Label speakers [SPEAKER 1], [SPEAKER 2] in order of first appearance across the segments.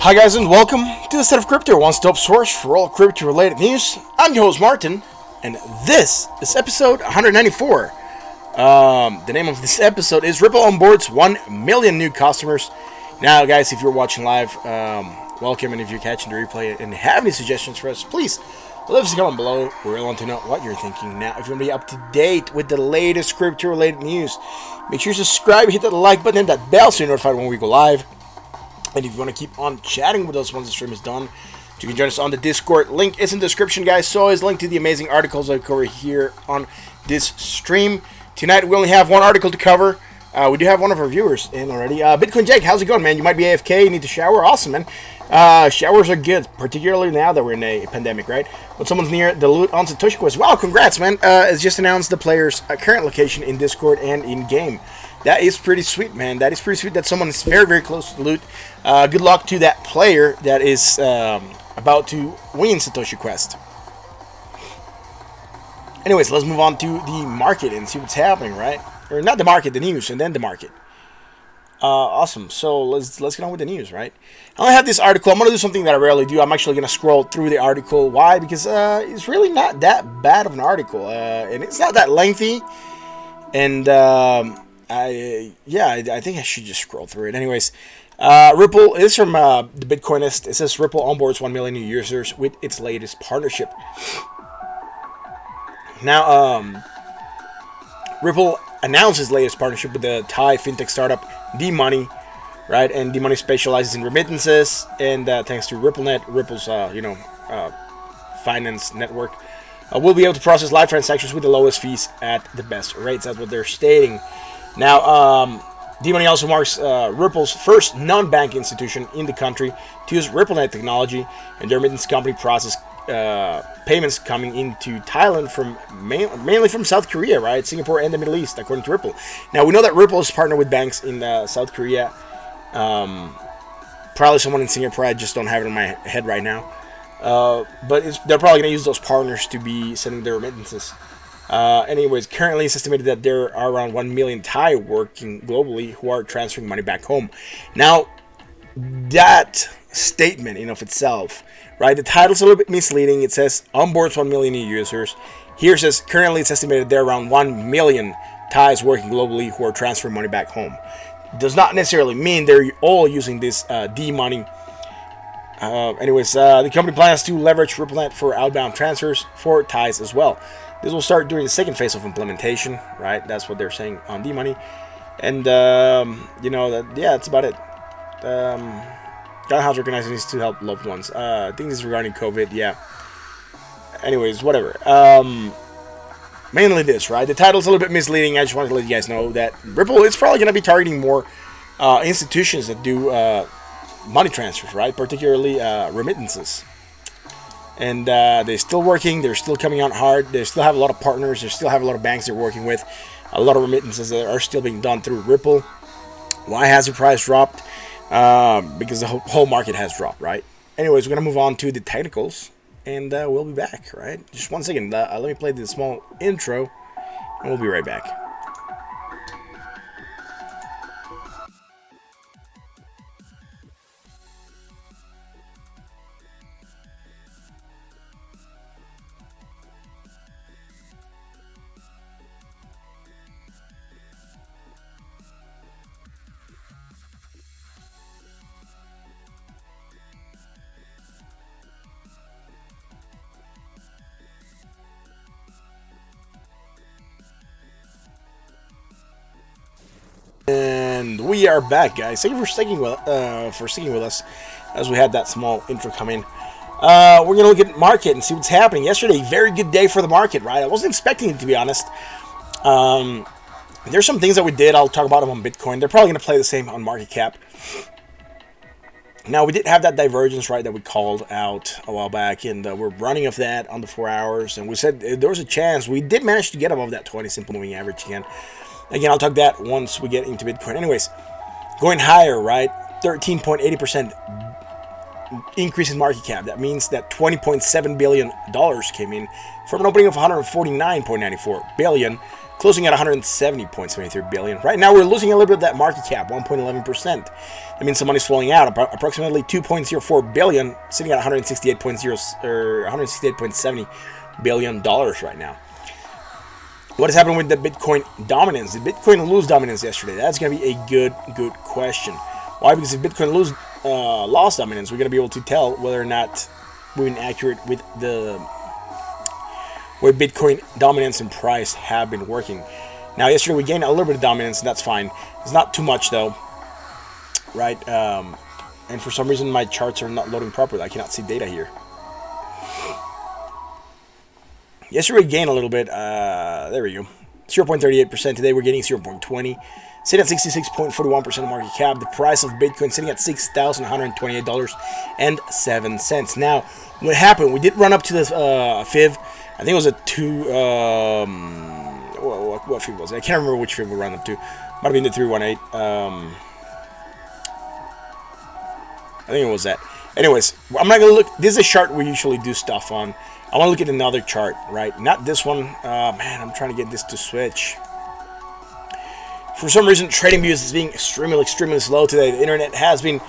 [SPEAKER 1] Hi guys and welcome to the State of Crypto, one-stop source for all crypto-related news. I'm your host Martin, and this is episode 194. The name of this episode is Ripple Onboards 1 million new customers. Now guys, if you're watching live, welcome, and if you're catching the replay and have any suggestions for us, please leave us a comment below. We really want to know what you're thinking. Now, if you want to be up to date with the latest crypto-related news, make sure you subscribe, hit that like button, and that bell so you're notified when we go live. And if you want to keep on chatting with us once the stream is done, you can join us on the Discord. Link is in the description, guys. So is link to the amazing articles I cover here on this stream. Tonight, we only have one article to cover. We do have one of our viewers in already. Bitcoin Jake, how's it going, man? You might be AFK, you need to shower. Awesome, man. Showers are good, particularly now that we're in a pandemic, right? When someone's near the loot on Satoshi Quest. Wow, congrats, man. It's just announced the player's current location in Discord and in-game. That is pretty sweet, man. That is pretty sweet that someone is very, very close to the loot. Good luck to that player that is about to win Satoshi Quest. Anyways, let's move on to the market and see what's happening, right? Or not the market, the news, and then the market. Awesome. So let's get on with the news, right? I only have this article. I'm going to do something that I rarely do. I'm actually going to scroll through the article. Why? Because it's really not that bad of an article. And it's not that lengthy. And I think I should just scroll through it. Anyways, Ripple is from the Bitcoinist. It says Ripple onboards 1 million new users with its latest partnership. Now, Ripple announced its latest partnership with the Thai fintech startup D-Money, right? And D-Money specializes in remittances, and thanks to RippleNet, Ripple's finance network, we'll be able to process live transactions with the lowest fees at the best rates. That's what they're stating. Now, D-Money also marks Ripple's first non-bank institution in the country to use RippleNet technology, and their remittance company process payments coming into Thailand from mainly from South Korea, right? Singapore and the Middle East, according to Ripple. Now, we know that Ripple is partnered with banks in South Korea. Probably someone in Singapore. I just don't have it in my head right now. But they're probably going to use those partners to be sending their remittances. Anyways, currently it's estimated that there are around 1 million Thai working globally who are transferring money back home. Now, that statement in of itself, right? The title's a little bit misleading. It says onboards 1 million new users. Here it says currently it's estimated there are around 1 million Thais working globally who are transferring money back home. Does not necessarily mean they're all using this D-Money. The company plans to leverage RippleNet for outbound transfers for Thais as well. This will start during the second phase of implementation, right? That's what they're saying on D-Money. And, that's about it. House organizing needs to help loved ones. I think this is regarding COVID, yeah. Anyways, whatever. Mainly this, right? The title's a little bit misleading. I just wanted to let you guys know that Ripple is probably going to be targeting more institutions that do money transfers, right? Particularly remittances. And they're still working. They're still coming out hard. They still have a lot of partners. They still have a lot of banks they're working with. A lot of remittances that are still being done through Ripple. Why has the price dropped? Because the whole market has dropped, right? Anyways, we're going to move on to the technicals, and we'll be back, right? Just 1 second. Let me play this small intro, and we'll be right back. And we are back, guys. Thank you for sticking with us as we had that small intro come in. We're going to look at market and see what's happening. Yesterday, very good day for the market, right? I wasn't expecting it, to be honest. There's some things that we did. I'll talk about them on Bitcoin. They're probably going to play the same on market cap. Now, we did have that divergence, right, that we called out a while back, and we're running off that on the 4 hours. And we said there was a chance. We did manage to get above that 20 simple moving average again. Again, I'll talk that once we get into Bitcoin. Anyways, going higher, right? 13.80% increase in market cap. That means that $20.7 billion came in from an opening of $149.94 billion closing at 170.73 billion. Right now, we're losing a little bit of that market cap, 1.11%. That means some money's flowing out, approximately 2.04 billion, sitting at 168.70 billion dollars right now. What has happened with the Bitcoin dominance? Did Bitcoin lose dominance yesterday? That's going to be a good question. Why? Because if Bitcoin lost dominance, we're going to be able to tell whether or not we're inaccurate with where Bitcoin dominance and price have been working. Now, yesterday we gained a little bit of dominance, and that's fine. It's not too much, though, right? And for some reason, my charts are not loading properly. I cannot see data here. Yesterday we gained a little bit. There we go. 0.38%. Today we're getting 0.20. Sitting at 66.41% market cap. The price of Bitcoin sitting at $6,128.07. Now, what happened? We did run up to this fib. I think it was a what fib was it? I can't remember which fib we ran up to. Might have been the 318. I think it was that. Anyways, I'm not gonna look. This is a chart we usually do stuff on. I want to look at another chart, right? Not this one. Man, I'm trying to get this to switch. For some reason, TradingView is being extremely slow today. The internet has been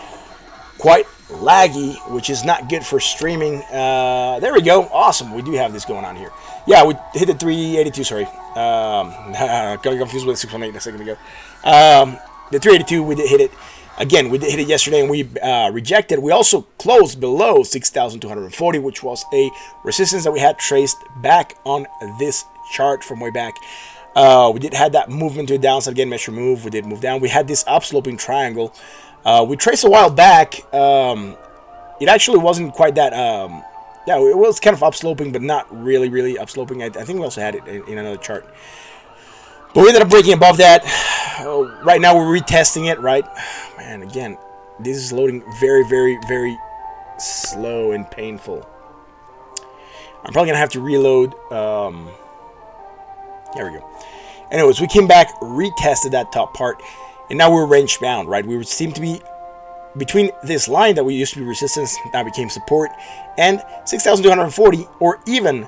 [SPEAKER 1] quite laggy, which is not good for streaming. There we go. Awesome. We do have this going on here. Yeah, we hit the 382. Sorry, got confused with 618 a second ago. The 382, we did hit it. Again, we did hit it yesterday, and we rejected. We also closed below 6,240, which was a resistance that we had traced back on this chart from way back. We did have that movement to the downside again, measure move. We did move down. We had this upsloping triangle. We traced a while back. It actually wasn't quite that. Yeah, it was kind of upsloping, but not really upsloping. I think we also had it in another chart. But we ended up breaking above that. Right now we're retesting it, right? Man, again, this is loading very slow and painful. I'm probably going to have to reload. There we go. Anyways, we came back, retested that top part, and now we're range bound, right? We seem to be between this line that we used to be resistance, now became support, and 6,240, or even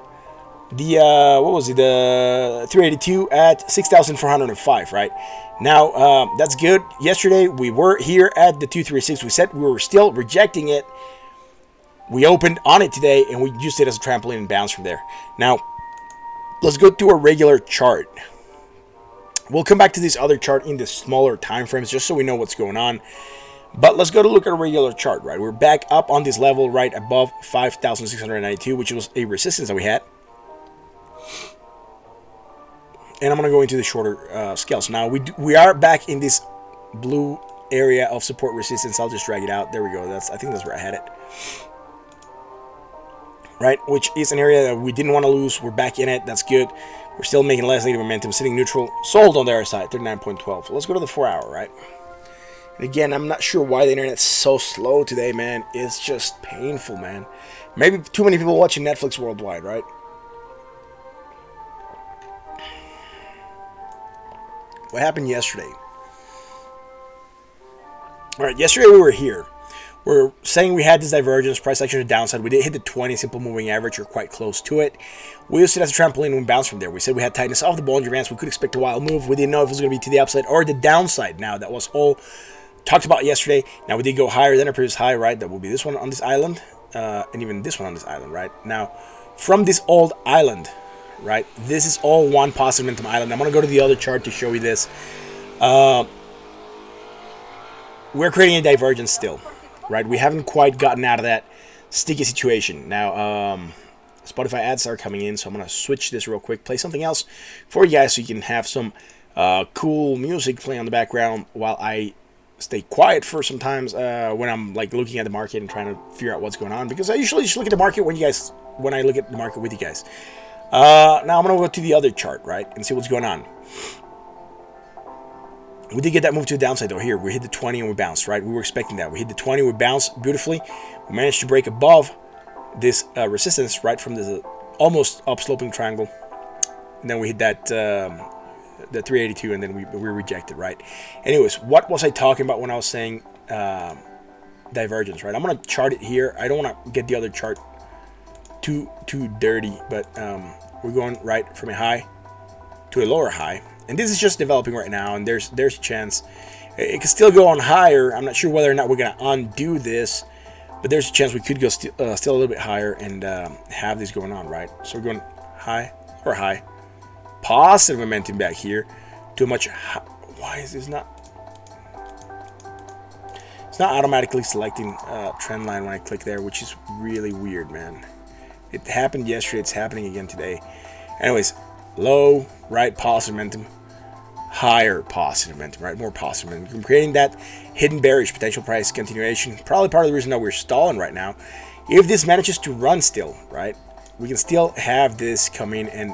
[SPEAKER 1] the what was it, the 382 at 6,405, right? Now that's good. Yesterday we were here at the 236. We said we were still rejecting it. We opened on it today, and we used it as a trampoline and bounced from there. Now let's go to a regular chart. We'll come back to this other chart in the smaller time frames just so we know what's going on. But let's go to look at a regular chart, right? We're back up on this level right above 5,692, which was a resistance that we had. And I'm going to go into the shorter scales. Now, we are back in this blue area of support resistance. I'll just drag it out. There we go. I think that's where I had it. Right, which is an area that we didn't want to lose. We're back in it. That's good. We're still making less negative momentum, sitting neutral. Sold on the other side, 39.12. So let's go to the 4 hour, right? And again, I'm not sure why the internet's so slow today, man. It's just painful, man. Maybe too many people watching Netflix worldwide, right? What happened yesterday? All right, yesterday we were here. We're saying we had this divergence, price action to the downside. We did hit the 20 simple moving average, or quite close to it. We used it as a trampoline and we bounced from there. We said we had tightness off the Bollinger Bands. We could expect a wild move. We didn't know if it was going to be to the upside or the downside. Now, that was all talked about yesterday. Now, we did go higher than our previous high, right? That will be this one on this island, and even this one on this island, right? Now, from this old island, right, this is all one positive momentum island. I'm going to go to the other chart to show you this. We're creating a divergence still. Right, we haven't quite gotten out of that sticky situation. Now, Spotify ads are coming in, so I'm going to switch this real quick, play something else for you guys so you can have some cool music playing on the background while I stay quiet for some times when I'm like looking at the market and trying to figure out what's going on, because I usually just look at the market when I look at the market with you guys. Now I'm going to go to the other chart, right, and see what's going on. We did get that move to the downside, though. Here, we hit the 20 and we bounced, right? We were expecting that. We hit the 20, we bounced beautifully. We managed to break above this resistance, right, from this almost upsloping triangle. And then we hit that the 382, and then we rejected, right? Anyways, what was I talking about when I was saying divergence, right? I'm going to chart it here. I don't want to get the other chart too dirty, but we're going right from a high to a lower high, and this is just developing right now, and there's a chance it could still go on higher. I'm not sure whether or not we're gonna undo this, but there's a chance we could go still a little bit higher and have this going on, right? So we're going high or high, positive momentum back here to a much high. Why is this not? It's not automatically selecting trend line when I click there, which is really weird, man. It happened yesterday, it's happening again today. Anyways, low, right, positive momentum, higher positive momentum, right, more positive momentum. Creating that hidden bearish potential price continuation. Probably part of the reason that we're stalling right now. If this manages to run still, right, we can still have this come in and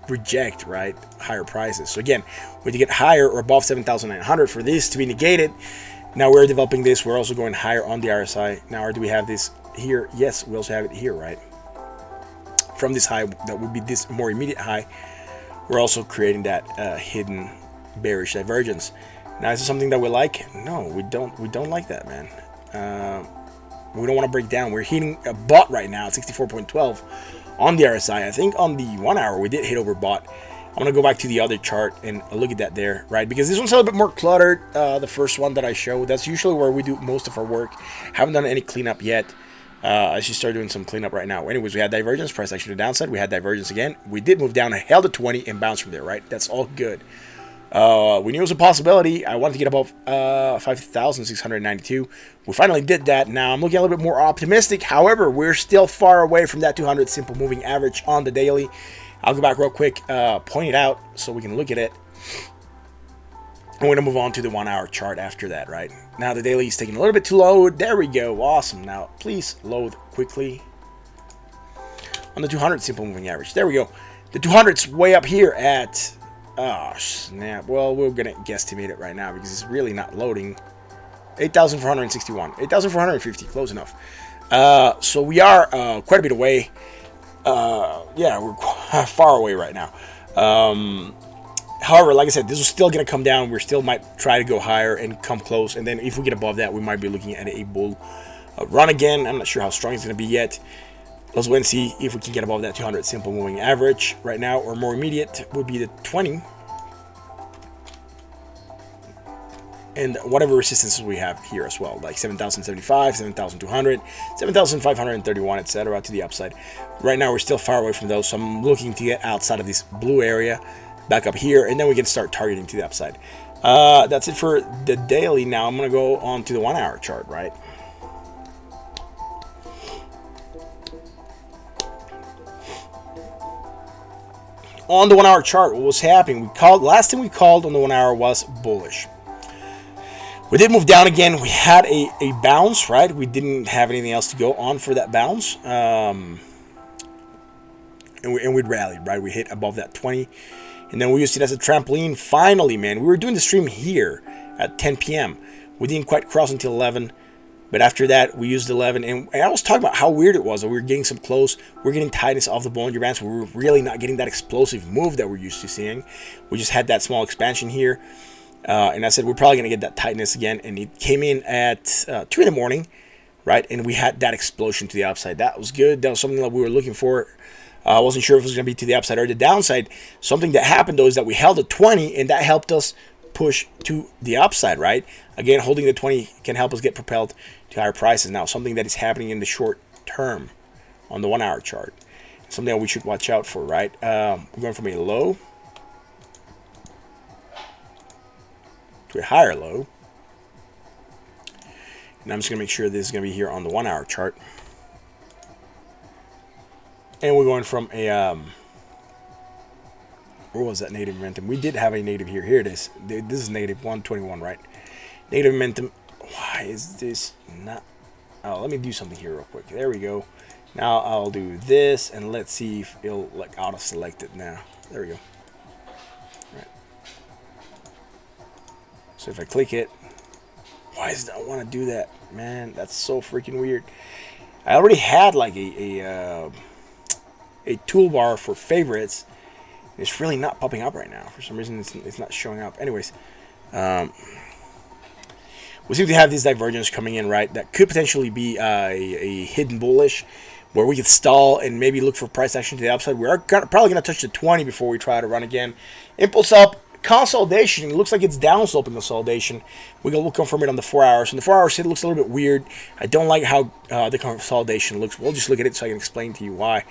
[SPEAKER 1] reject, right, higher prices. So again, when you get higher or above 7,900 for this to be negated, now we're developing this. We're also going higher on the RSI. Now, or do we have this here? Yes, we also have it here, right? From this high, that would be this more immediate high. We're also creating that hidden bearish divergence. Now, is this something that we like? No, we don't. We don't like that, man. We don't want to break down. We're hitting a bot right now at 64.12 on the RSI. I think on the 1 hour we did hit over bot. I'm gonna go back to the other chart and look at that there, right? Because this one's a little bit more cluttered. The first one that I showed, that's usually where we do most of our work. Haven't done any cleanup yet. I should start doing some cleanup right now. Anyways, we had divergence, price action to the downside. We had divergence again. We did move down, held at 20 and bounced from there, right? That's all good. We knew it was a possibility. I wanted to get above 5,692. We finally did that. Now I'm looking a little bit more optimistic. However, we're still far away from that 200 simple moving average on the daily. I'll go back real quick, point it out so we can look at it. I'm going to move on to the 1 hour chart after that, right? Now the daily is taking a little bit to load. There we go. Awesome. Now please load quickly on the 200 simple moving average. There we go. The 200's way up here at, oh snap. Well, we're going to guesstimate it right now because it's really not loading. 8,461, 8,450, close enough. So we are quite a bit away. Yeah, we're far away right now. However, like I said, this is still going to come down. We still might try to go higher and come close. And then if we get above that, we might be looking at a bull run again. I'm not sure how strong it's going to be yet. Let's wait and see if we can get above that 200 simple moving average right now, or more immediate would be the 20. And whatever resistances we have here as well, like 7,075, 7,200, 7,531, etc. to the upside. Right now, we're still far away from those, so I'm looking to get outside of this blue area, back up here, and then we can start targeting to the upside. That's it for the daily. Now I'm going to go on to the 1 hour chart, right? On the 1 hour chart, what was happening? Last time we called on the 1 hour was bullish. We did move down again. We had a bounce, right? We didn't have anything else to go on for that bounce. And we'd rallied, right? We hit above that 20. And then we used it as a trampoline. Finally, man, we were doing the stream here at 10 p.m. We didn't quite cross until 11. But after that, we used 11. And I was talking about how weird it was. That we were getting some close. We're getting tightness off the Bollinger Bands. We were really not getting that explosive move that we're used to seeing. We just had that small expansion here. And I said, we're probably going to get that tightness again. And it came in at 2 in the morning, right? And we had that explosion to the upside. That was good. That was something that we were looking for. I wasn't sure if it was going to be to the upside or the downside. Something that happened, though, is that we held at 20, and that helped us push to the upside, right? Again, holding the 20 can help us get propelled to higher prices. Now, something that is happening in the short term on the 1 hour chart. Something that we should watch out for, right? We're going from a low to a higher low. And I'm just going to make sure this is going to be here on the 1 hour chart. And we're going from a, where was that native momentum? We did have a native here. Here it is. This is native 121, right? Native momentum. Why is this not? Oh, let me do something here real quick. There we go. Now I'll do this, and let's see if it'll like auto-select it now. There we go. All right. So if I click it, why does it want to do that? Man, that's so freaking weird. I already had like a toolbar for favorites. It's really not popping up right now. For some reason, it's not showing up. Anyways, we seem to have this divergence coming in, right? That could potentially be a hidden bullish. where we could stall and maybe look for price action to the upside. We are probably going to touch the 20 before we try to run again. Impulse up, consolidation. It looks like it's down sloping consolidation. We'll confirm it on the 4 hours. And the 4 hours, it looks a little bit weird. I don't like how the consolidation looks. We'll just look at it so I can explain to you why.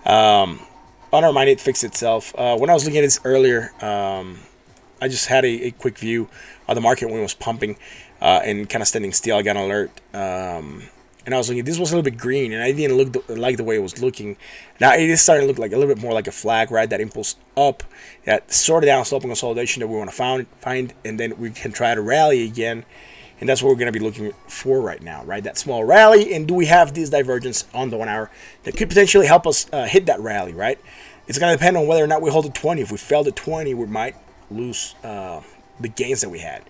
[SPEAKER 1] Never mind, it fixed itself. When I was looking at this earlier, I just had a quick view of the market when it was pumping and kind of standing still. I got an alert. And I was looking, this was a little bit green, and I didn't like the way it was looking. Now it is starting to look like a little bit more like a flag, right? That impulse up, that sort of down sloping consolidation that we want to find, and then we can try to rally again. And that's what we're going to be looking for right now, right? That small rally, and do we have this divergence on the 1 hour that could potentially help us hit that rally, right? It's going to depend on whether or not we hold the 20. If we fail the 20, we might lose the gains that we had.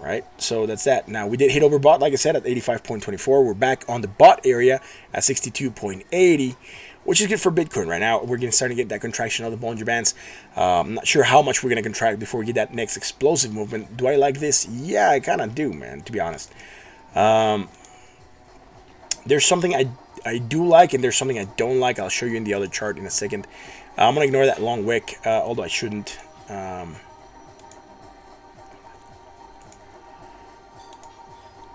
[SPEAKER 1] Right, so that's that. Now we did hit overbought, like I said, at 85.24. We're back on the bought area at 62.80, which is good for Bitcoin right now. We're starting to get that contraction of the Bollinger Bands. I'm not sure how much we're going to contract before we get that next explosive movement. Do I like this? Yeah, I kind of do, man, to be honest. There's something I do like, and there's something I don't like. I'll show you in the other chart in a second. I'm going to ignore that long wick, although I shouldn't.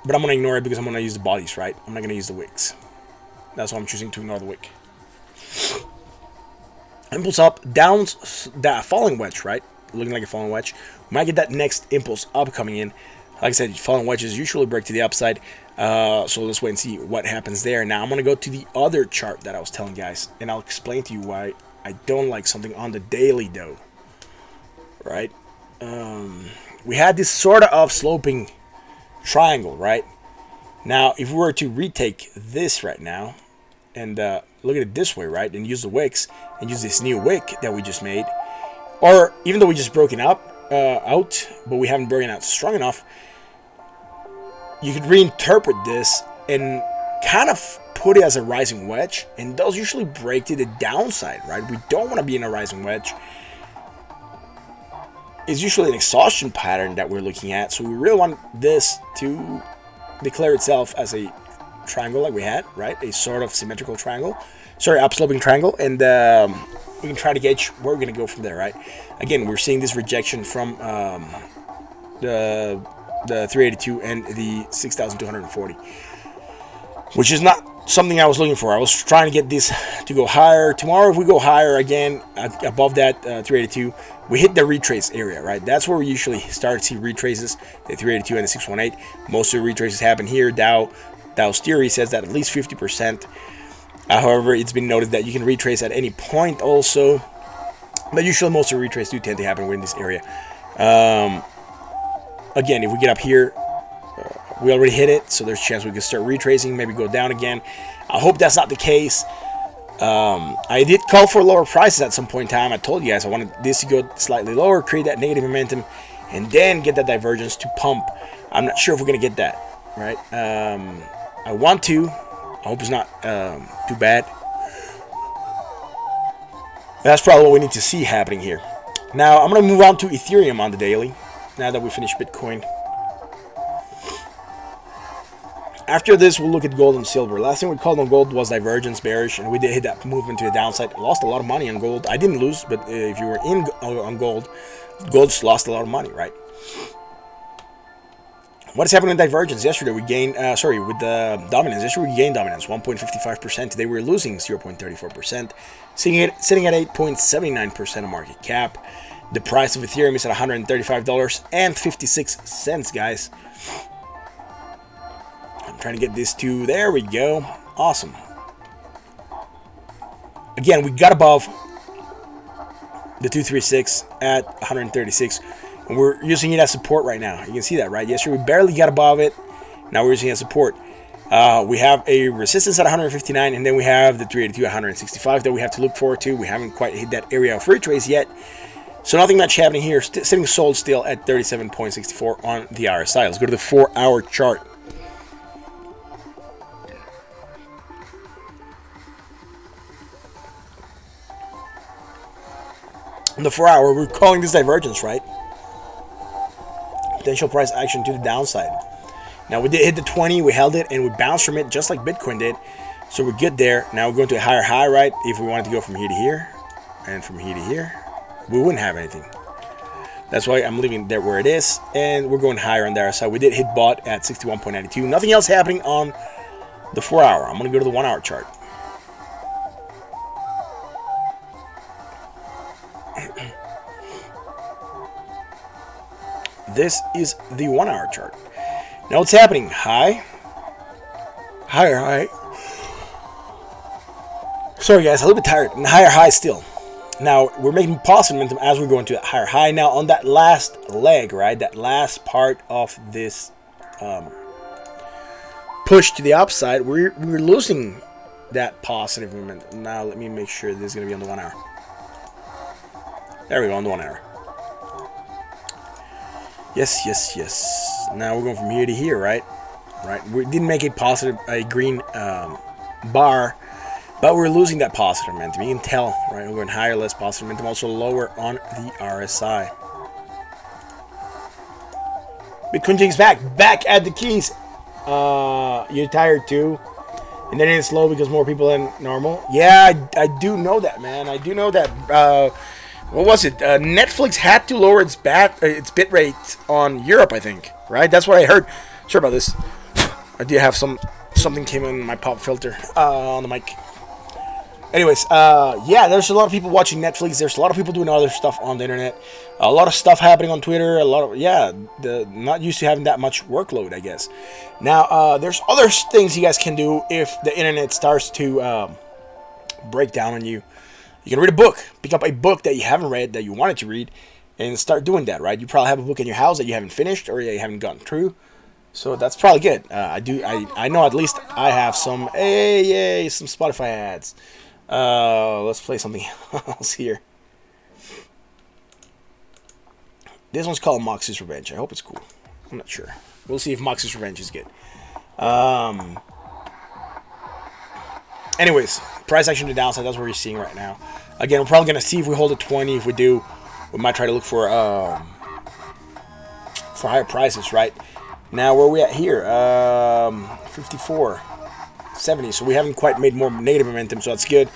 [SPEAKER 1] But I'm going to ignore it because I'm going to use the bodies, right? I'm not going to use the wicks. That's why I'm choosing to ignore the wick. Impulse up, downs, that falling wedge, right? Looking like a falling wedge. We might get that next impulse up coming in. Like I said, falling wedges usually break to the upside. So let's wait and see what happens there. Now I'm going to go to the other chart that I was telling you guys, and I'll explain to you why I don't like something on the daily, though. Right? We had this sort of sloping triangle, right? Now if we were to retake this right now and look at it this way, right, and use the wicks and use this new wick that we just made, or even though we just broken out but we haven't broken out strong enough, you could reinterpret this and kind of put it as a rising wedge, and those usually break to the downside, right? We don't want to be in a rising wedge. It's usually an exhaustion pattern that we're looking at, so we really want this to declare itself as a triangle like we had, right? A sort of symmetrical triangle, sorry, upsloping triangle, and we can try to gauge where we're going to go from there, right? Again, we're seeing this rejection from the 382 and the 6,240, which is not something I was looking for. I was trying to get this to go higher. Tomorrow, if we go higher again, above that 382, we hit the retrace area, right? That's where we usually start to see retraces, the 382 and the 618. Most of the retraces happen here. Dow's theory says that at least 50%. However, it's been noted that you can retrace at any point also, but usually most of the retraces do tend to happen within this area. Again, if we get up here, we already hit it, so there's a chance we can start retracing, maybe go down again. I hope that's not the case. I did call for lower prices at some point in time. I told you guys I wanted this to go slightly lower, create that negative momentum, and then get that divergence to pump. I'm not sure if we're going to get that, right? I want to. I hope it's not too bad. That's probably what we need to see happening here. Now, I'm going to move on to Ethereum on the daily, now that we finished Bitcoin. After this, we'll look at gold and silver. Last thing we called on gold was divergence bearish, and we did hit that movement to the downside. I lost a lot of money on gold. I didn't lose, but if you were in on gold, gold's lost a lot of money, right? What is happening with divergence? Yesterday we gained, with the dominance. Yesterday we gained dominance, 1.55%. Today we're losing 0.34%, sitting at 8.79% of market cap. The price of Ethereum is at $135.56, guys. I'm trying to get this to, there we go. Awesome. Again, we got above the 236 at 136, and we're using it as support right now. You can see that, right? Yesterday we barely got above it. Now we're using it as support. We have a resistance at 159, and then we have the 382 at 165 that we have to look forward to. We haven't quite hit that area of retrace yet. So nothing much happening here. Sitting sold still at 37.64 on the RSI. Let's go to the 4-hour chart. On the 4-hour, we're calling this divergence, right? Potential price action to the downside. Now, we did hit the 20, we held it, and we bounced from it just like Bitcoin did. So we're good there. Now we're going to a higher high, right? If we wanted to go from here to here and from here to here, we wouldn't have anything. That's why I'm leaving it there where it is, and we're going higher on there. So we did hit bot at 61.92. Nothing else happening on the 4 hour. I'm going to go to the 1 hour chart. This is the 1 hour chart. Now what's happening? High, higher high. Sorry guys, a little bit tired. And higher high still. Now we're making positive momentum as we're going to a higher high. Now on that last leg, right, that last part of this push to the upside, we're losing that positive momentum. Now let me make sure this is going to be on the 1 hour. There we go, on the 1 hour. Yes, yes, yes. Now we're going from here to here, right? Right. We didn't make a green bar, but we're losing that positive momentum. You can tell, right? We're going higher, less positive momentum, also lower on the RSI. Bitcoin Jigs back at the keys. You're tired too, and then it's slow because more people than normal. Yeah, I do know that, man. I do know that. What was it? Netflix had to lower its bit rate on Europe, I think. Right? That's what I heard. Sorry about this. I did have something came in my pop filter on the mic. Anyways, yeah, there's a lot of people watching Netflix. There's a lot of people doing other stuff on the internet. A lot of stuff happening on Twitter. Not used to having that much workload, I guess. Now, there's other things you guys can do if the internet starts to break down on you. You can read a book. Pick up a book that you haven't read, that you wanted to read, and start doing that, right? You probably have a book in your house that you haven't finished or you haven't gotten through. So that's probably good. I know at least I have some. Hey, yay, some Spotify ads. Let's play something else here. This one's called Moxie's Revenge. I hope it's cool. I'm not sure. We'll see if Moxie's Revenge is good. Anyways, price action to the downside. That's what we're seeing right now. Again, we're probably going to see if we hold at 20. If we do, we might try to look for higher prices, right? Now, where are we at here? 54.70. So we haven't quite made more negative momentum, so that's good.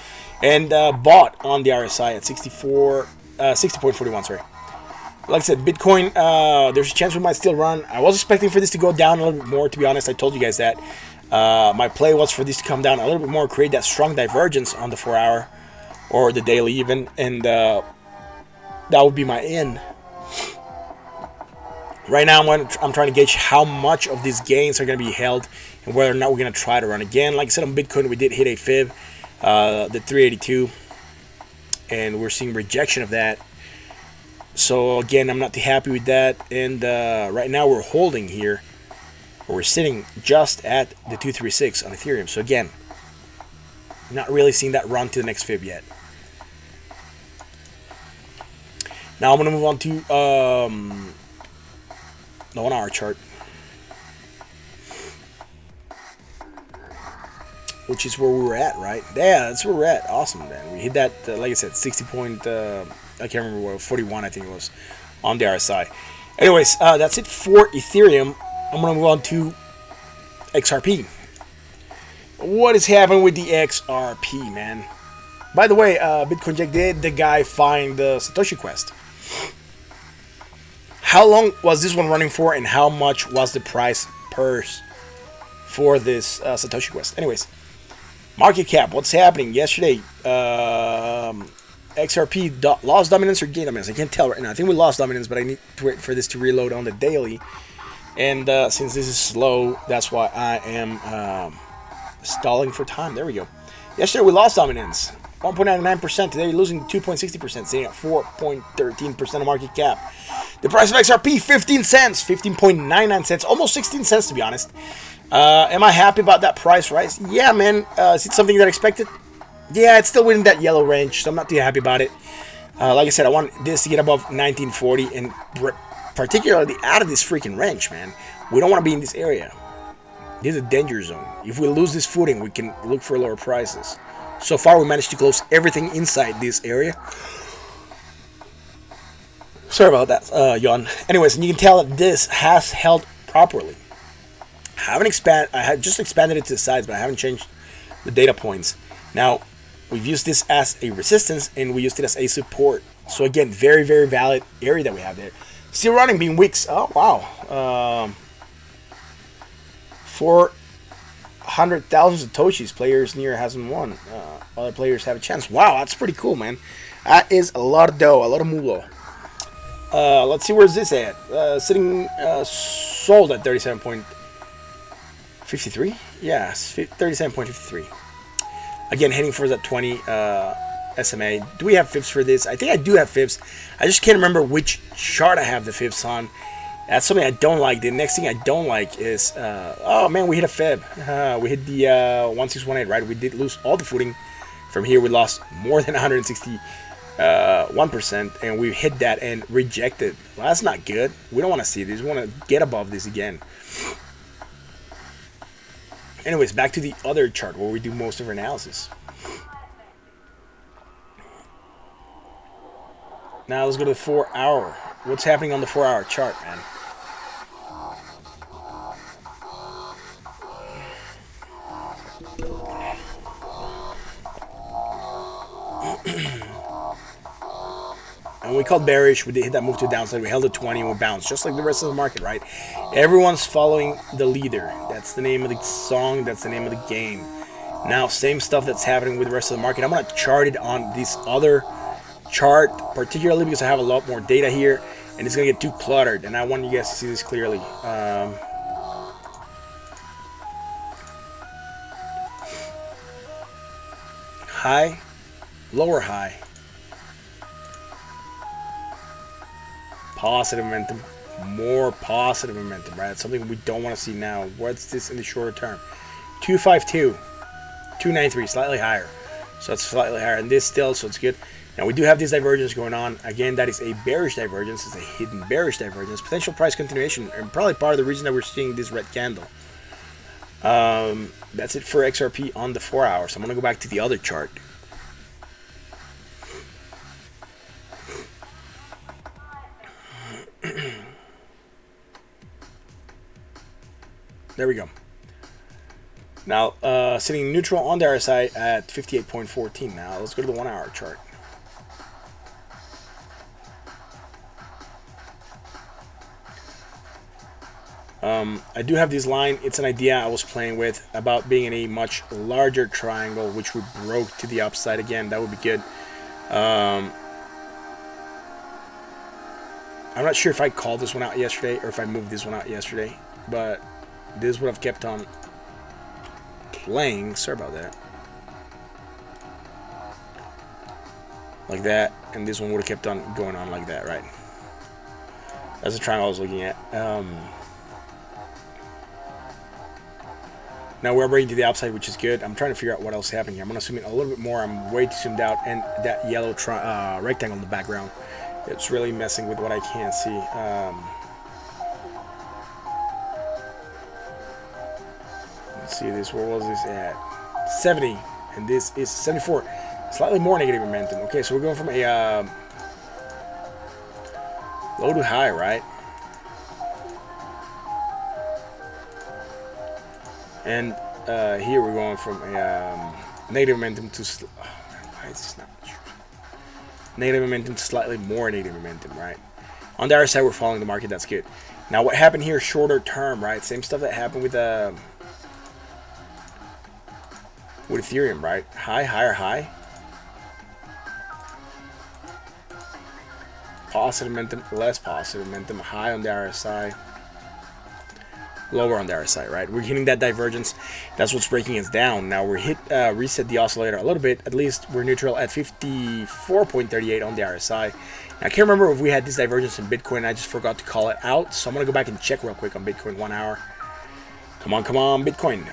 [SPEAKER 1] And bought on the RSI at 60.41, sorry. Like I said, Bitcoin, there's a chance we might still run. I was expecting for this to go down a little bit more, to be honest. I told you guys that. My play was for this to come down a little bit more, create that strong divergence on the 4 hour or the daily even, and that would be my in. Right now, I'm trying to gauge how much of these gains are going to be held and whether or not we're going to try to run again. Like I said, on Bitcoin, we did hit a fib, the 382, and we're seeing rejection of that. So, again, I'm not too happy with that. And right now, we're holding here. We're sitting just at the 236 on Ethereum. So, again, not really seeing that run to the next fib yet. Now, I'm going to move on to the 1 hour chart, which is where we were at, right? Yeah, that's where we're at. Awesome, man. We hit that, like I said, 60 point, I can't remember what, 41, I think it was, on the RSI. Anyways, that's it for Ethereum. I'm going to move on to XRP. What is happening with the XRP, man? By the way, Bitcoin Jack, did the guy find the Satoshi Quest? How long was this one running for, and how much was the price for this Satoshi Quest? Anyways, market cap, what's happening? Yesterday, XRP lost dominance or gained dominance? I can't tell right now. I think we lost dominance, but I need to wait for this to reload on the daily. And since this is slow, that's why I am stalling for time. There we go. Yesterday, we lost dominance. 1.99%. Today, we're losing 2.60%, sitting at 4.13% of market cap. The price of XRP, 15 cents, 15.99 cents, almost 16 cents to be honest. Am I happy about that price rise? Yeah, man. Is it something that I expected? Yeah, it's still within that yellow range, so I'm not too happy about it. Like I said, I want this to get above 1940, and particularly out of this freaking range, man. We don't want to be in this area. This is a danger zone. If we lose this footing, we can look for lower prices. So far, we managed to close everything inside this area. Sorry about that, yawn. Anyways, and you can tell that this has held properly. I had just expanded it to the sides, but I haven't changed the data points. Now, we've used this as a resistance and we used it as a support. So again, very, very valid area that we have there. Still running, being weeks. Oh, wow. 400,000 Satoshis. Players near hasn't won. Other players have a chance. Wow, that's pretty cool, man. That is a lot of dough, a lot of mulo. Let's see, where's this at? Sitting sold at 37.53? Yes, 37.53. Again, heading for that 20 SMA. Do we have fibs for this? I think I do have fibs. I just can't remember which chart I have the fibs on. That's something I don't like. The next thing I don't like is, oh man, we hit a fib. We hit the 1618, right? We did lose all the footing from here. We lost more than 1%, and we hit that and rejected. Well, that's not good. We don't want to see this. We want to get above this again. Anyways, back to the other chart where we do most of our analysis. Now let's go to the 4 hour. What's happening on the 4 hour chart, man? And we called bearish. We did hit that move to the downside. We held the 20 and we bounced, just like the rest of the market, right? Everyone's following the leader. That's the name of the song. That's the name of the game. Now, same stuff that's happening with the rest of the market. I'm going to chart it on this other chart, particularly because I have a lot more data here, and it's going to get too cluttered, and I want you guys to see this clearly. High, lower high. Positive momentum, more positive momentum, right? It's something we don't want to see now. What's this in the shorter term? 252, 293, slightly higher. So it's slightly higher, and this still, so it's good. Now we do have this divergence going on. Again, that is a bearish divergence. It's a hidden bearish divergence. Potential price continuation, and probably part of the reason that we're seeing this red candle. That's it for XRP on the 4 hours. I'm gonna go back to the other chart. There we go. Now, sitting neutral on the RSI at 58.14 now. Let's go to the 1 hour chart. I do have this line. It's an idea I was playing with about being in a much larger triangle, which we broke to the upside again. That would be good. I'm not sure if I called this one out yesterday or if I moved this one out yesterday, but this would have kept on playing. Sorry about that. Like that, and this one would have kept on going on like that, right? That's the triangle I was looking at. Now we're breaking to the upside, which is good. I'm trying to figure out what else is happening here. I'm going to zoom in a little bit more. I'm way too zoomed out, and that yellow rectangle in the background, it's really messing with what I can't see. Let's see this. Where was this at? 70, and this is 74. Slightly more negative momentum. Okay, so we're going from a low to high, right? And here we're going from a negative momentum to why is this not negative momentum to slightly more negative momentum, right? On the other side, we're following the market. That's good. Now, what happened here, shorter term, right? Same stuff that happened with Ethereum, right? High, higher, high. Positive momentum, less positive momentum. High on the RSI. Lower on the RSI, right? We're hitting that divergence. That's what's breaking us down. Now we're reset the oscillator a little bit. At least we're neutral at 54.38 on the RSI. Now, I can't remember if we had this divergence in Bitcoin. I just forgot to call it out. So I'm going to go back and check real quick on Bitcoin 1 hour. Come on, Bitcoin.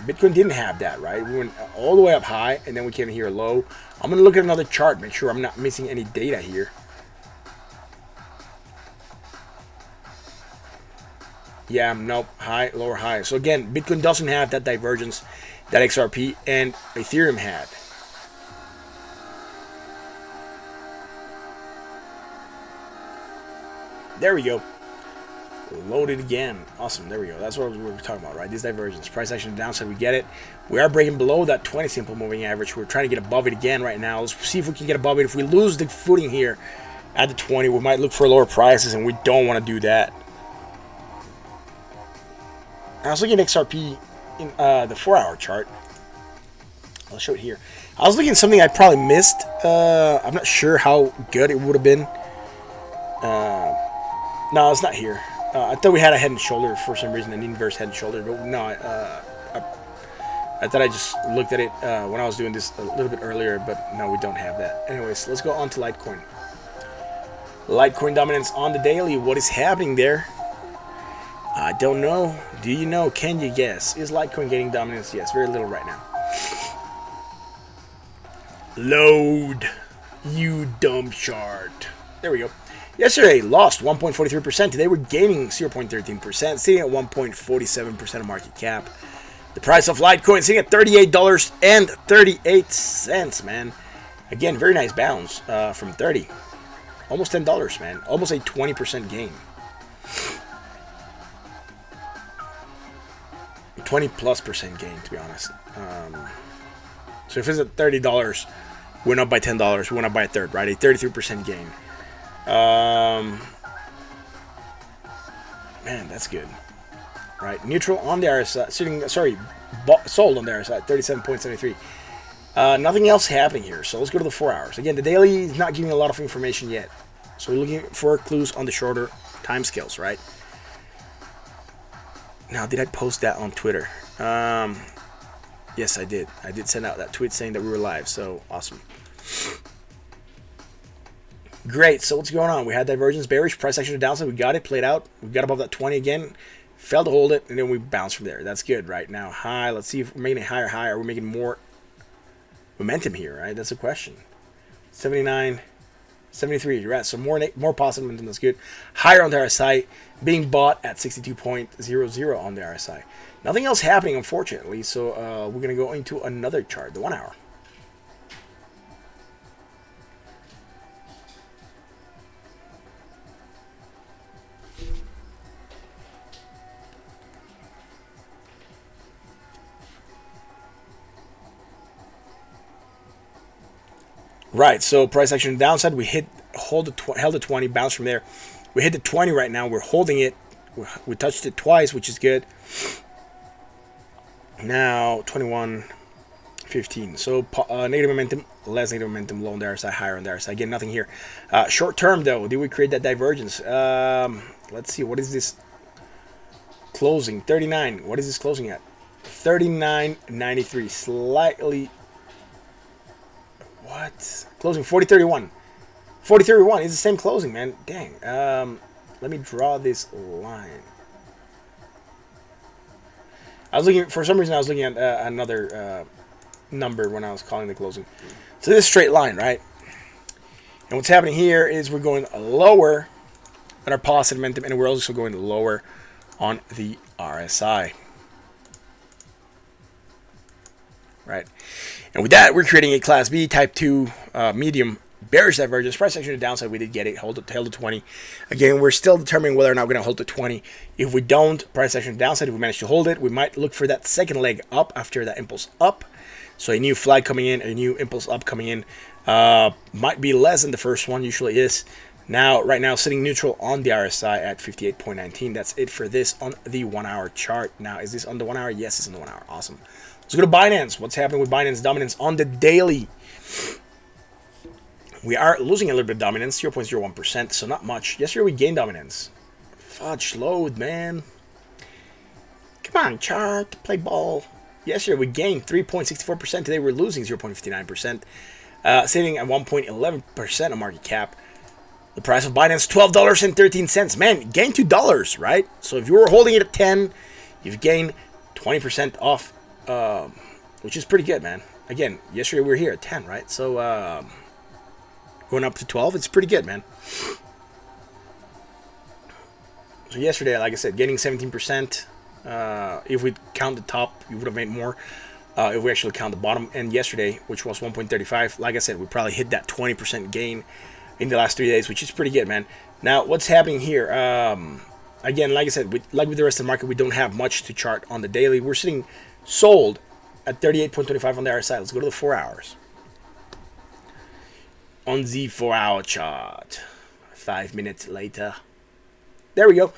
[SPEAKER 1] Bitcoin didn't have that, right? We went all the way up high, and then we came here low. I'm going to look at another chart, make sure I'm not missing any data here. Yeah, nope, high, lower, high. So again, Bitcoin doesn't have that divergence that XRP and Ethereum had. There we go. Loaded again. Awesome. There we go. That's what we were talking about, right? These divergence. Price action downside, we get it. We are breaking below that 20 simple moving average. We're trying to get above it again right now. Let's see if we can get above it. If we lose the footing here at the 20, we might look for lower prices, and we don't want to do that. I was looking at XRP in the 4-hour chart. I'll show it here. I was looking at something I probably missed. I'm not sure how good it would have been. No, it's not here. I thought we had a head and shoulder for some reason, an inverse head and shoulder, but no, I thought I just looked at it when I was doing this a little bit earlier, but no, we don't have that. Anyways, let's go on to Litecoin. Litecoin dominance on the daily. What is happening there? I don't know. Do you know? Can you guess? Is Litecoin getting dominance? Yes, very little right now. Load, you dumb chart. There we go. Yesterday, lost 1.43%. Today, we're gaining 0.13%, sitting at 1.47% of market cap. The price of Litecoin sitting at $38.38, man. Again, very nice bounce from 30. Almost $10, man. Almost a 20% gain. 20+% gain, to be honest. So if it's at $30, we went up by $10. We went up by a third, right? A 33% gain. Man, that's good. Right, neutral on the RSI, sold on the RSI, 37.73. Nothing else happening here, so let's go to the 4 hours. Again, the daily is not giving a lot of information yet, so we're looking for clues on the shorter time scales, right? Now, did I post that on Twitter? Yes, I did. I did send out that tweet saying that we were live, so awesome. Great, so what's going on? We had divergence, bearish, price action to downside. We got it, played out. We got above that 20 again. Failed to hold it, and then we bounced from there. That's good right now. High, let's see if we're making it higher, higher. Are we making more momentum here, right? That's the question. 79, 73, right? So more positive momentum, that's good. Higher on the RSI, being bought at 62.00 on the RSI. Nothing else happening, unfortunately, so we're going to go into another chart, the 1 hour. Right, so price action downside, we held the 20, bounced from there. We hit the 20 right now. We're holding it. We touched it twice, which is good. Now 21, 15. So negative momentum, less negative momentum, low on the RSI, higher on the RSI. Again, nothing here. Short term though, did we create that divergence? Let's see. What is this closing? 39. What is this closing at? 39.93. Slightly. What? Closing 40.31. 40.31 is the same closing, man. Dang. Let me draw this line. I was looking, for some reason I was looking at another number when I was calling the closing. So this is a straight line, right? And what's happening here is we're going lower on our positive momentum, and we're also going lower on the RSI. Right? And with that, we're creating a Class B Type 2 medium bearish divergence. Price action to downside, we did get it, held the 20. Again, we're still determining whether or not we're going to hold the 20. If we don't, price action to downside, if we manage to hold it, we might look for that second leg up after that impulse up. So a new flag coming in, a new impulse up coming in, might be less than the first one, usually is. Now, right now, sitting neutral on the RSI at 58.19. That's it for this on the 1 hour chart. Now, is this on the 1 hour? Yes, it's on the 1 hour. Awesome. Let's go to Binance. What's happening with Binance dominance on the daily? We are losing a little bit of dominance, 0.01%, so not much. Yesterday we gained dominance. Fudge load, man. Come on, chart, play ball. Yesterday we gained 3.64%. Today we're losing 0.59%, sitting at 1.11% of market cap. The price of Binance, $12.13. Man, gained $2, right? So if you were holding it at 10, you've gained 20% off. Which is pretty good, man. Again, yesterday we were here at 10, right? So going up to 12, it's pretty good, man. So yesterday, like I said, getting 17%. If we count the top, we would have made more. If we actually count the bottom. And yesterday, which was 1.35, like I said, we probably hit that 20% gain in the last 3 days, which is pretty good, man. Now, what's happening here? again, like I said, like with the rest of the market, we don't have much to chart on the daily. We're sitting sold at 38.25 on the RSI. Let's go to the 4 hours. On the 4-hour chart, 5 minutes later, there we go.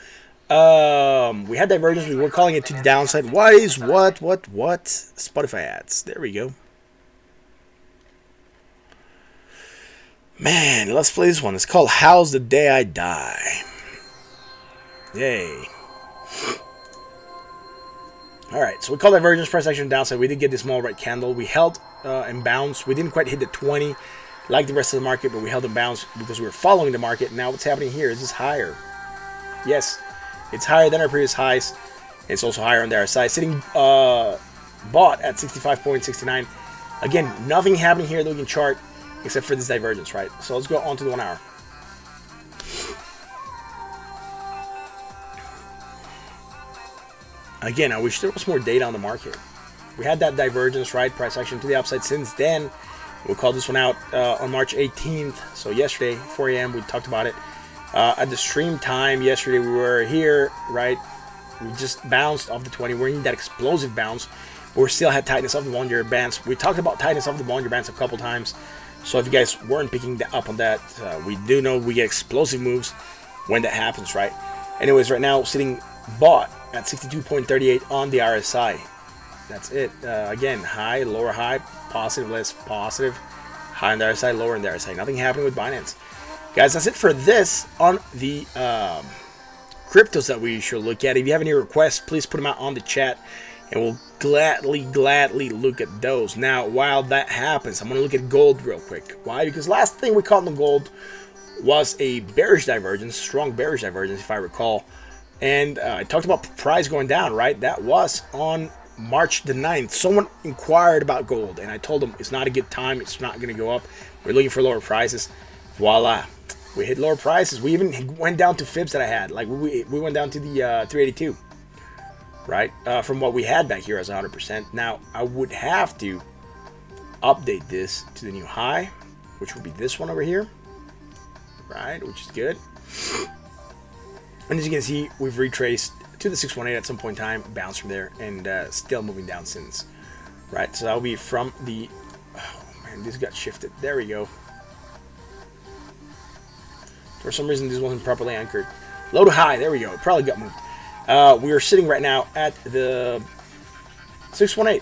[SPEAKER 1] We had divergence. We were calling it to the downside. Why is what? Spotify ads. There we go. Man, let's play this one. It's called How's the Day I Die. Yay. Alright, so we call divergence, price action downside. We did get this small red candle. We held and bounced. We didn't quite hit the 20 like the rest of the market, but we held and bounced because we were following the market. Now what's happening here is this higher. Yes, it's higher than our previous highs. It's also higher on the RSI. Sitting bought at 65.69. Again, nothing happening here that we can chart except for this divergence, right? So let's go on to the 1 hour. Again, I wish there was more data on the market. We had that divergence, right? Price action to the upside. Since then, we called this one out on March 18th. So yesterday, 4 a.m., we talked about it. At the stream time yesterday, we were here, right? We just bounced off the 20. We're in that explosive bounce. But we still had tightness of the Bollinger Bands. We talked about tightness of the Bollinger Bands a couple times. So if you guys weren't picking up on that, we do know we get explosive moves when that happens, right? Anyways, right now, sitting bought at 62.38 on the RSI. That's it. Again, high, lower high, positive, less positive. High on the RSI, lower on the RSI. Nothing happening with Binance. Guys, that's it for this on the cryptos that we should look at. If you have any requests, please put them out on the chat, and we'll gladly look at those. Now, while that happens, I'm going to look at gold real quick. Why? Because last thing we caught in the gold was a bearish divergence, strong bearish divergence, if I recall. And I talked about price going down, right? That was on March the 9th. Someone inquired about gold, and I told them it's not a good time. It's not going to go up. We're looking for lower prices. Voila. We hit lower prices. We even went down to fibs that I had. Like, we went down to the 382, right? From what we had back here as 100%. Now, I would have to update this to the new high, which would be this one over here, right? Which is good. And as you can see, we've retraced to the 618 at some point in time, bounced from there, and still moving down since. Right, so that'll be from the... Oh, man, this got shifted. There we go. For some reason, this wasn't properly anchored. Low to high, there we go. It probably got moved. We are sitting right now at the 618,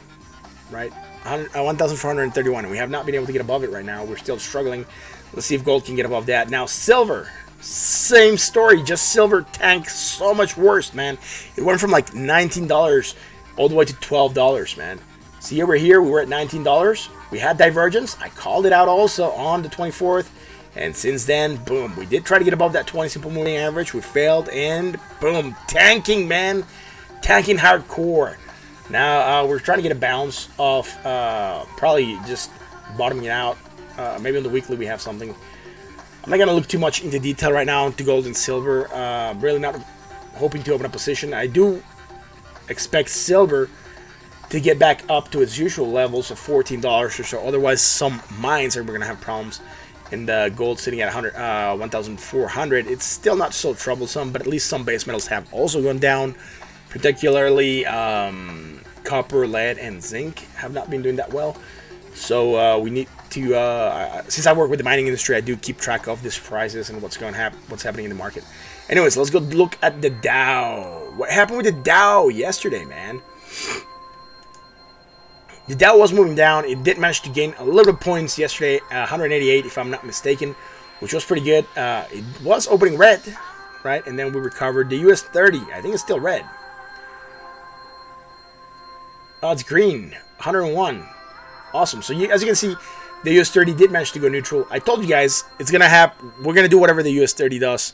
[SPEAKER 1] right? 1,431, and we have not been able to get above it right now. We're still struggling. Let's see if gold can get above that. Now, silver. Same story, just silver tanked so much worse, man. It went from like $19 all the way to $12, man. See, over here, we were at $19. We had divergence. I called it out also on the 24th. And since then, boom, we did try to get above that 20 simple moving average. We failed, and boom, tanking, man. Tanking hardcore. Now, we're trying to get a bounce off, probably just bottoming it out. Maybe on the weekly we have something. I'm not going to look too much into detail right now into gold and silver. Really not hoping to open a position. I do expect silver to get back up to its usual levels of $14 or so. Otherwise, some mines are going to have problems. And gold sitting at 1,400. It's still not so troublesome, but at least some base metals have also gone down. Particularly copper, lead, and zinc have not been doing that well. So we need to, since I work with the mining industry, I do keep track of these prices and what's happening in the market. Anyways, let's go look at the Dow. What happened with the Dow yesterday, man? The Dow was moving down. It did manage to gain a little bit of points yesterday, 188 if I'm not mistaken, which was pretty good. It was opening red, right? And then we recovered. The US 30, I think it's still red. Oh, it's green, 101. Awesome. So as you can see, the US 30 did manage to go neutral. I told you guys it's gonna happen. We're gonna do whatever the US 30 does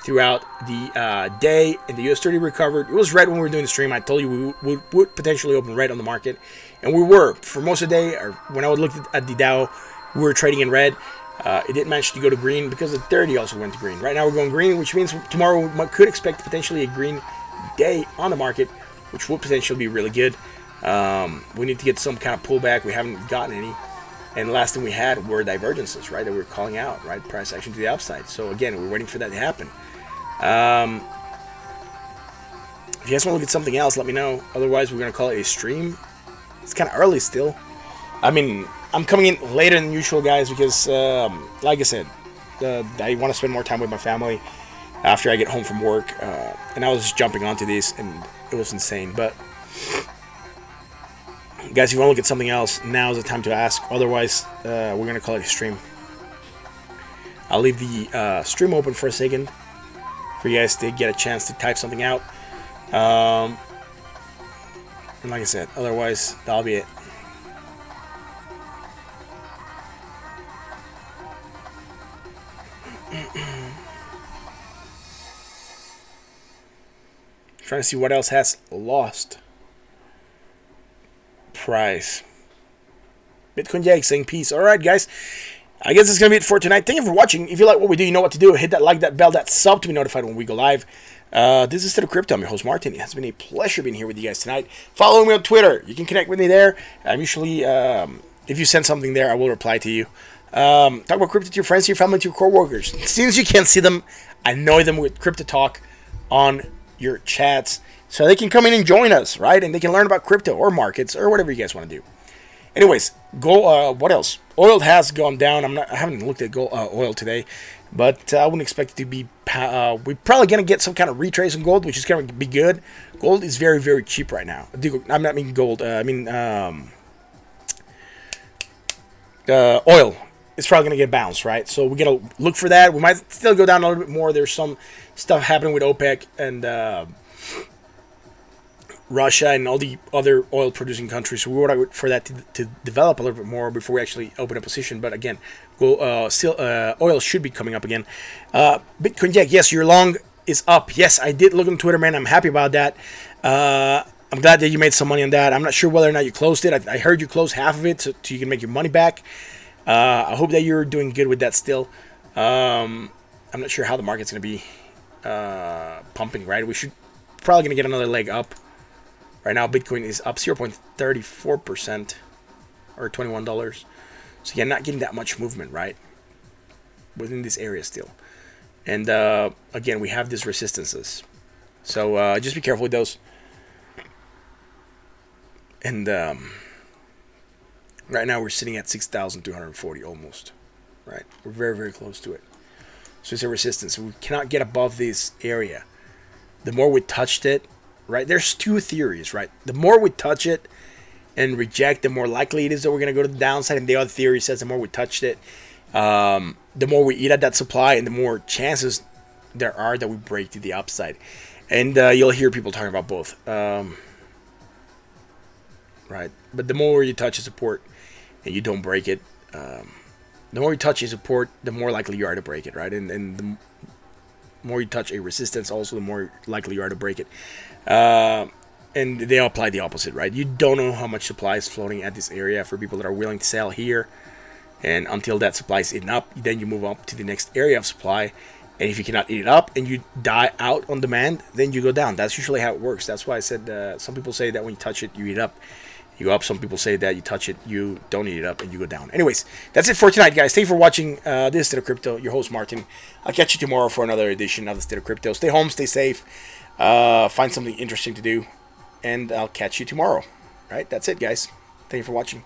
[SPEAKER 1] throughout the day, and the US 30 recovered. It was red when we were doing the stream. I told you we would potentially open red on the market, and we were for most of the day. Or when I would look at the Dow, we were trading in red. It didn't manage to go to green because the 30 also went to green. Right now we're going green, which means tomorrow we could expect potentially a green day on the market, which would potentially be really good. We need to get some kind of pullback. We haven't gotten any. And the last thing we had were divergences, right, that we were calling out, right? Price action to the upside. So, again, we're waiting for that to happen. If you guys want to look at something else, let me know. Otherwise, we're going to call it a stream. It's kind of early still. I mean, I'm coming in later than usual, guys, because, like I said, I want to spend more time with my family after I get home from work. And I was just jumping onto these, and it was insane. But, guys, if you want to look at something else, now is the time to ask. Otherwise, we're going to call it a stream. I'll leave the stream open for a second for you guys to get a chance to type something out. And like I said, otherwise, that'll be it. Trying to see what else has lost price. Bitcoin Jake saying peace. Alright, guys. I guess it's going to be it for tonight. Thank you for watching. If you like what we do, you know what to do. Hit that like, that bell, that sub to be notified when we go live. This is State of Crypto. I'm your host, Martin. It has been a pleasure being here with you guys tonight. Follow me on Twitter. You can connect with me there. I'm usually, if you send something there, I will reply to you. Talk about crypto to your friends, to your family, to your co-workers. As soon as you can't see them, annoy them with crypto talk on your chats so they can come in and join us, right? And they can learn about crypto or markets or whatever you guys want to do. Anyways, what else? Oil has gone down. I haven't looked at oil today, but I wouldn't expect it to be. We're probably gonna get some kind of retrace in gold, which is gonna be good. Gold is very, very cheap right now. I'm not meaning gold. I mean oil. It's probably gonna get bounced, right? So we gotta look for that. We might still go down a little bit more. There's some stuff happening with OPEC and Russia and all the other oil-producing countries. So we want for that to develop a little bit more before we actually open a position. But again, oil should be coming up again. Bitcoin Jack, yes, your long is up. Yes, I did look on Twitter, man. I'm happy about that. I'm glad that you made some money on that. I'm not sure whether or not you closed it. I heard you closed half of it so you can make your money back. I hope that you're doing good with that still. I'm not sure how the market's going to be pumping, right? We should probably going to get another leg up. Right now, Bitcoin is up 0.34% or $21. So you're not getting that much movement, right? Within this area still. And again, we have these resistances. So just be careful with those. And right now we're sitting at 6,240 almost. Right? We're very, very close to it. So it's a resistance. We cannot get above this area. The more we touched it, right? There's two theories, right? The more we touch it and reject, the more likely it is that we're going to go to the downside. And the other theory says the more we touched it, the more we eat at that supply and the more chances there are that we break to the upside. And you'll hear people talking about both. Right? But the more you touch a support and you don't break it, the more you touch a support, the more likely you are to break it, right? And the more you touch a resistance, also the more likely you are to break it. And they apply the opposite, right? You don't know how much supply is floating at this area for people that are willing to sell here. And until that supply is eaten up, then you move up to the next area of supply. And if you cannot eat it up and you die out on demand, then you go down. That's usually how it works. That's why I said some people say that when you touch it, you eat up. You go up. Some people say that you touch it, you don't eat it up, and you go down. Anyways, that's it for tonight, guys. Thank you for watching this is State of Crypto. Your host, Martin. I'll catch you tomorrow for another edition of the State of Crypto. Stay home, stay safe, find something interesting to do, and I'll catch you tomorrow. All right, that's it, guys. Thank you for watching.